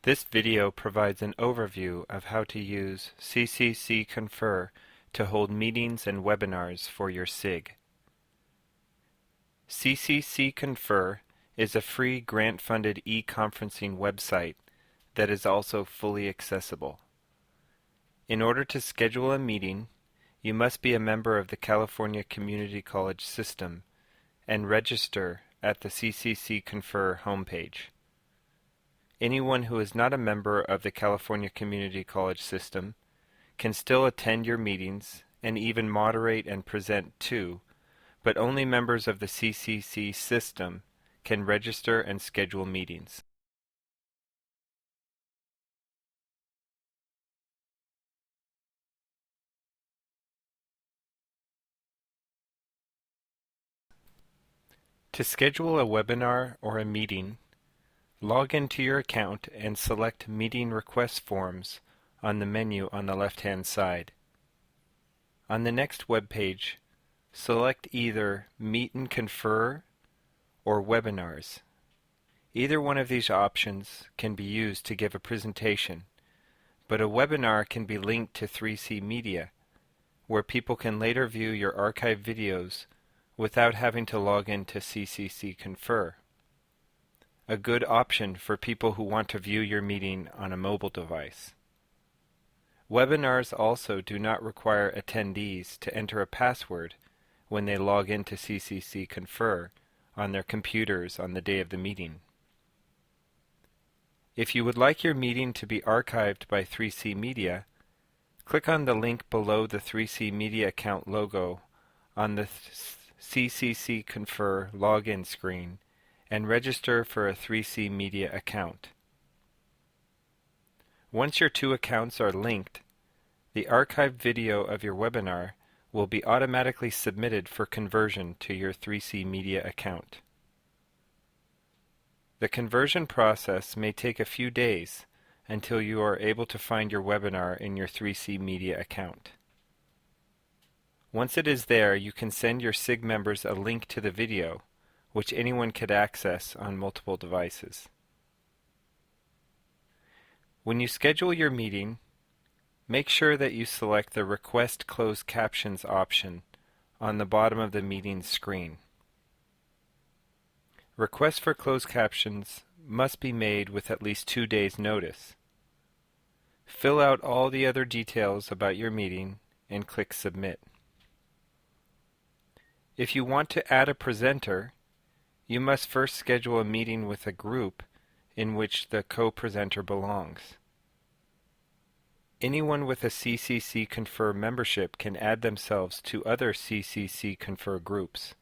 This video provides an overview of how to use CCC Confer to hold meetings and webinars for your CIG. CCC Confer is a free grant-funded e-conferencing website that is also fully accessible. In order to schedule a meeting, you must be a member of the California Community College system and register at the CCC Confer homepage. Anyone who is not a member of the California Community College system can still attend your meetings and even moderate and present too, but only members of the CCC system can register and schedule meetings. To schedule a webinar or a meeting, log into your account and select Meeting Request Forms on the menu on the left-hand side. On the next web page, select either Meet and Confer or Webinars. Either one of these options can be used to give a presentation, but a webinar can be linked to 3C Media, where people can later view your archived videos without having to log into CCC Confer. A good option for people who want to view your meeting on a mobile device. Webinars also do not require attendees to enter a password when they log into CCC Confer on their computers on the day of the meeting. If you would like your meeting to be archived by 3C Media, click on the link below the 3C Media account logo on the CCC Confer login screen and register for a 3C Media account. Once your two accounts are linked, the archived video of your webinar will be automatically submitted for conversion to your 3C Media account. The conversion process may take a few days until you are able to find your webinar in your 3C Media account. Once it is there, you can send your CIG members a link to the video, which anyone could access on multiple devices. When you schedule your meeting, make sure that you select the Request Closed Captions option on the bottom of the meeting screen. Requests for closed captions must be made with at least 2 days' notice. Fill out all the other details about your meeting and click Submit. If you want to add a presenter, you must first schedule a meeting with a group in which the co-presenter belongs. Anyone with a CCC Confer membership can add themselves to other CCC Confer groups,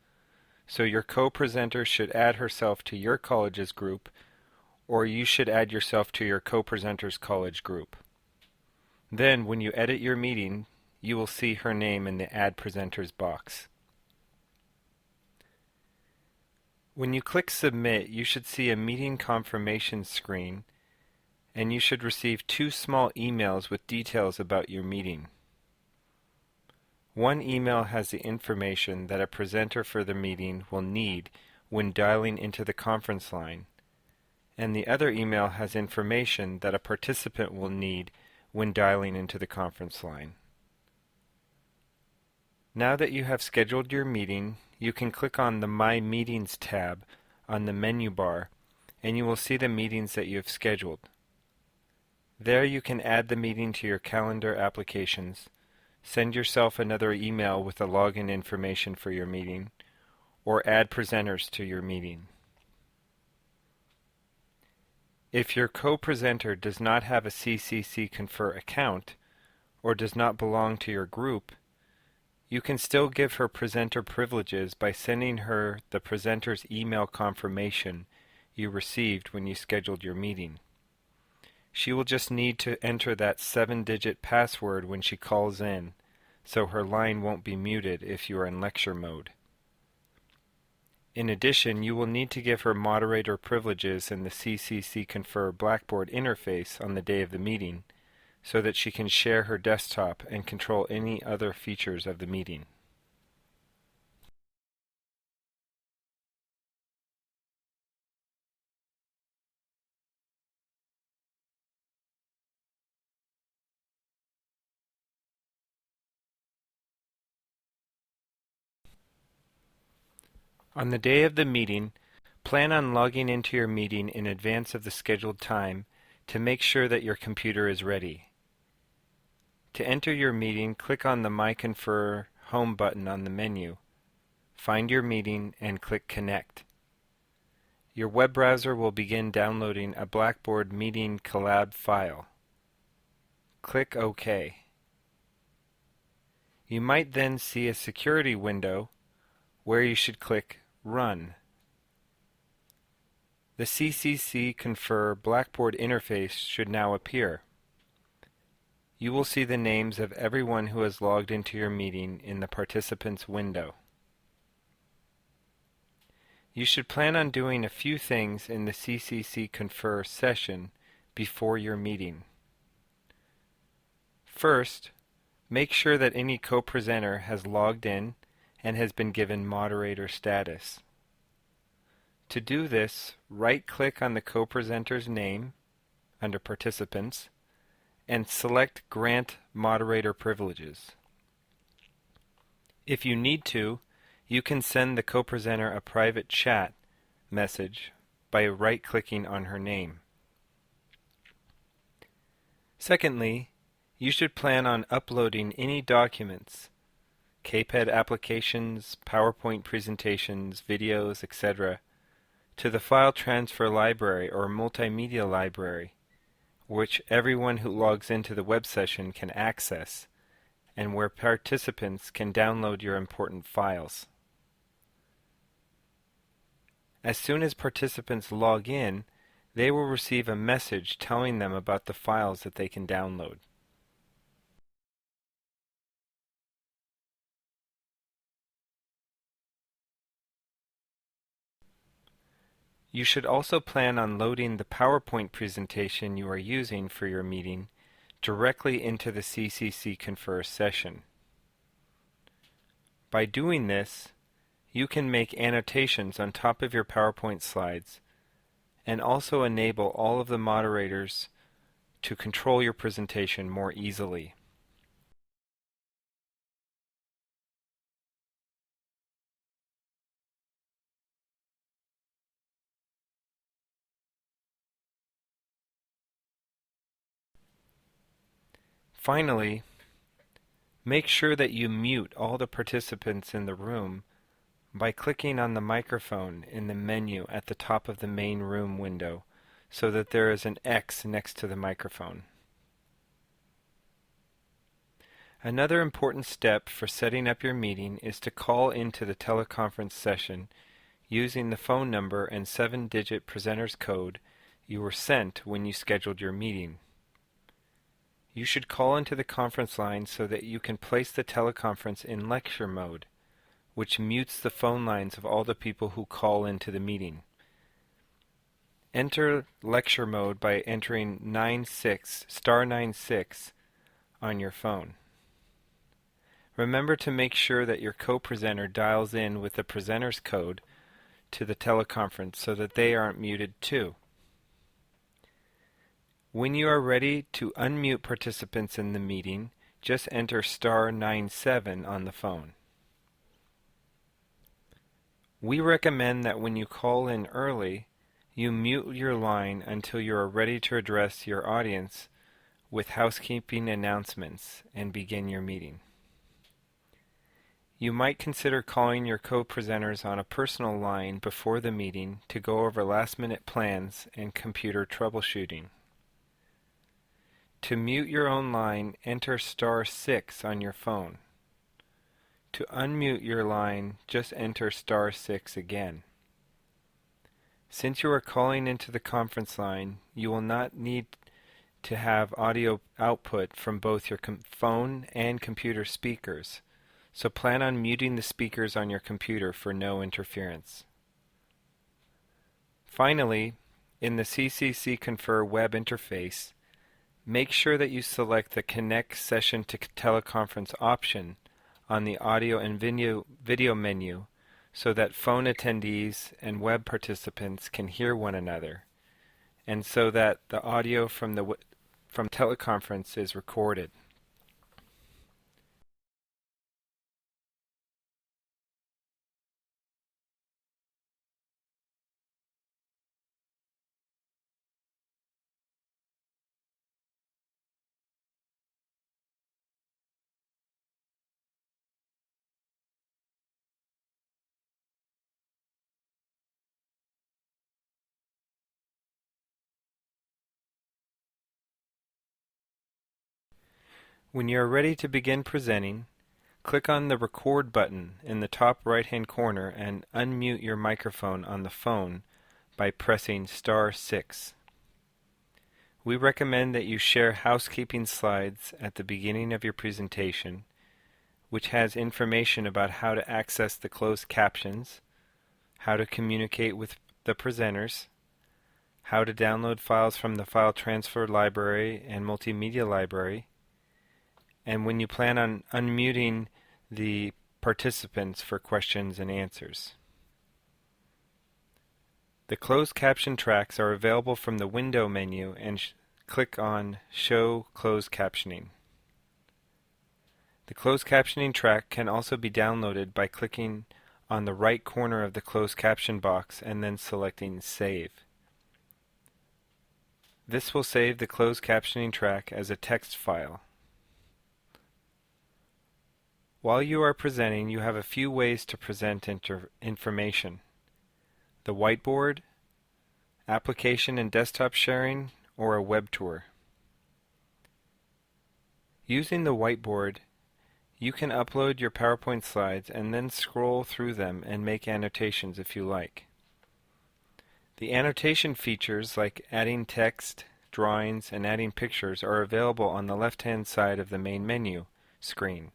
so your co-presenter should add herself to your college's group, or you should add yourself to your co-presenter's college group. Then, when you edit your meeting, you will see her name in the Add Presenters box. When you click Submit, you should see a meeting confirmation screen, and you should receive 2 small emails with details about your meeting. One email has the information that a presenter for the meeting will need when dialing into the conference line, and the other email has information that a participant will need when dialing into the conference line. Now that you have scheduled your meeting, you can click on the My Meetings tab on the menu bar, and you will see the meetings that you have scheduled. There you can add the meeting to your calendar applications, send yourself another email with the login information for your meeting, or add presenters to your meeting. If your co-presenter does not have a CCC Confer account, or does not belong to your group, you can still give her presenter privileges by sending her the presenter's email confirmation you received when you scheduled your meeting. She will just need to enter that 7-digit password when she calls in, so her line won't be muted if you are in lecture mode. In addition, you will need to give her moderator privileges in the CCC Confer Blackboard interface on the day of the meeting, so that she can share her desktop and control any other features of the meeting. On the day of the meeting, plan on logging into your meeting in advance of the scheduled time to make sure that your computer is ready. To enter your meeting, click on the My Confer Home button on the menu. Find your meeting and click Connect. Your web browser will begin downloading a Blackboard Meeting Collab file. Click OK. You might then see a security window where you should click Run. The CCC Confer Blackboard interface should now appear. You will see the names of everyone who has logged into your meeting in the Participants window. You should plan on doing a few things in the CCC Confer session before your meeting. First, make sure that any co-presenter has logged in and has been given moderator status. To do this, right-click on the co-presenter's name under Participants and select Grant Moderator Privileges. If you need to, you can send the co-presenter a private chat message by right-clicking on her name. Secondly, you should plan on uploading any documents, CAPED applications, PowerPoint presentations, videos, etc., to the file transfer library or multimedia library, which everyone who logs into the web session can access, and where participants can download your important files. As soon as participants log in, they will receive a message telling them about the files that they can download. You should also plan on loading the PowerPoint presentation you are using for your meeting directly into the CCC Confer session. By doing this, you can make annotations on top of your PowerPoint slides and also enable all of the moderators to control your presentation more easily. Finally, make sure that you mute all the participants in the room by clicking on the microphone in the menu at the top of the main room window so that there is an X next to the microphone. Another important step for setting up your meeting is to call into the teleconference session using the phone number and 7-digit presenter's code you were sent when you scheduled your meeting. You should call into the conference line so that you can place the teleconference in lecture mode, which mutes the phone lines of all the people who call into the meeting. Enter lecture mode by entering *96 on your phone. Remember to make sure that your co-presenter dials in with the presenter's code to the teleconference so that they aren't muted too. When you are ready to unmute participants in the meeting, just enter *97 on the phone. We recommend that when you call in early, you mute your line until you are ready to address your audience with housekeeping announcements and begin your meeting. You might consider calling your co-presenters on a personal line before the meeting to go over last-minute plans and computer troubleshooting. To mute your own line, enter *6 on your phone. To unmute your line, just enter *6 again. Since you are calling into the conference line, you will not need to have audio output from both your phone and computer speakers, so plan on muting the speakers on your computer for no interference. Finally, in the CCC Confer web interface, make sure that you select the Connect Session to Teleconference option on the Audio and Video menu so that phone attendees and web participants can hear one another, and so that the audio from teleconference is recorded. When you are ready to begin presenting, click on the Record button in the top right-hand corner and unmute your microphone on the phone by pressing *6. We recommend that you share housekeeping slides at the beginning of your presentation, which has information about how to access the closed captions, how to communicate with the presenters, how to download files from the file transfer library and multimedia library, and when you plan on unmuting the participants for questions and answers. The closed caption tracks are available from the Window menu and click on Show Closed Captioning. The closed captioning track can also be downloaded by clicking on the right corner of the closed caption box and then selecting Save. This will save the closed captioning track as a text file. While you are presenting, you have a few ways to present information: the whiteboard, application and desktop sharing, or a web tour. Using the whiteboard, you can upload your PowerPoint slides and then scroll through them and make annotations if you like. The annotation features like adding text, drawings, and adding pictures are available on the left-hand side of the main menu screen.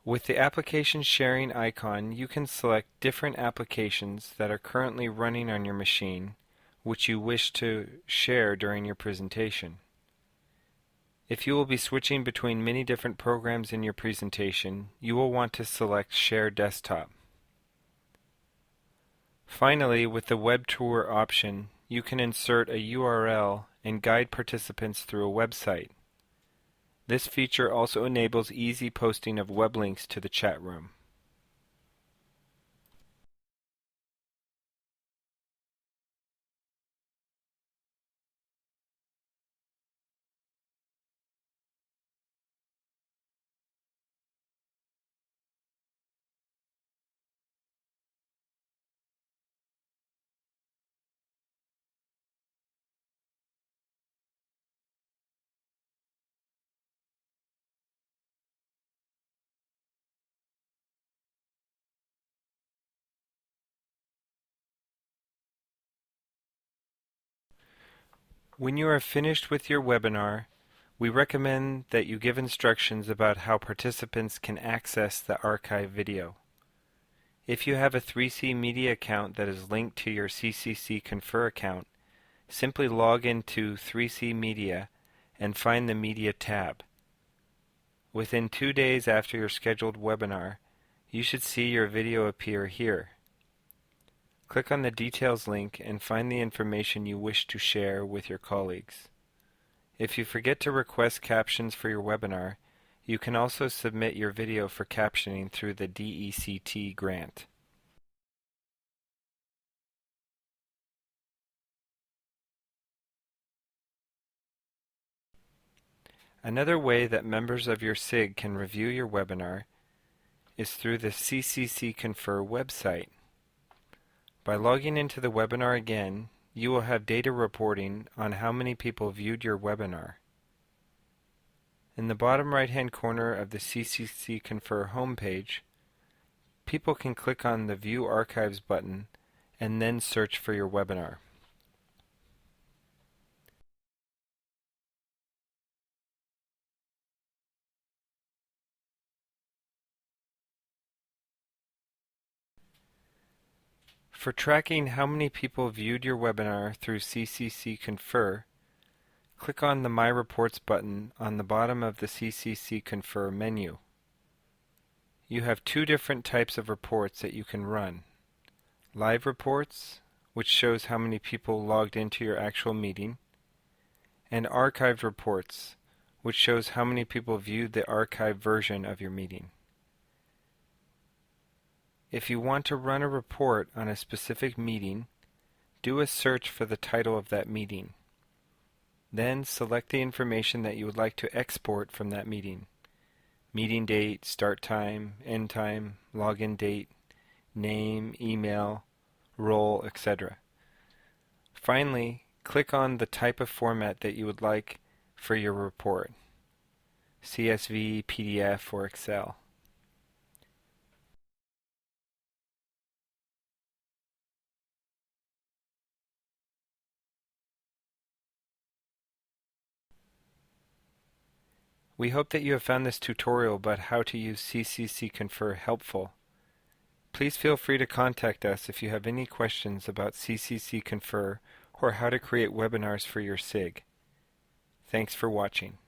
With the application sharing icon, you can select different applications that are currently running on your machine, which you wish to share during your presentation. If you will be switching between many different programs in your presentation, you will want to select Share Desktop. Finally, with the Web Tour option, you can insert a URL and guide participants through a website. This feature also enables easy posting of web links to the chat room. When you are finished with your webinar, we recommend that you give instructions about how participants can access the archive video. If you have a 3C Media account that is linked to your CCC Confer account, simply log into 3C Media and find the Media tab. Within 2 days after your scheduled webinar, you should see your video appear here. Click on the Details link and find the information you wish to share with your colleagues. If you forget to request captions for your webinar, you can also submit your video for captioning through the DECT grant. Another way that members of your CIG can review your webinar is through the CCC Confer website. By logging into the webinar again, you will have data reporting on how many people viewed your webinar. In the bottom right-hand corner of the CCC Confer homepage, people can click on the View Archives button and then search for your webinar. For tracking how many people viewed your webinar through CCC Confer, click on the My Reports button on the bottom of the CCC Confer menu. You have two different types of reports that you can run: live reports, which shows how many people logged into your actual meeting, and archived reports, which shows how many people viewed the archived version of your meeting. If you want to run a report on a specific meeting, do a search for the title of that meeting. Then select the information that you would like to export from that meeting: meeting date, start time, end time, login date, name, email, role, etc. Finally, click on the type of format that you would like for your report, CSV, PDF, or Excel. We hope that you have found this tutorial about how to use CCC Confer helpful. Please feel free to contact us if you have any questions about CCC Confer or how to create webinars for your CIG. Thanks for watching.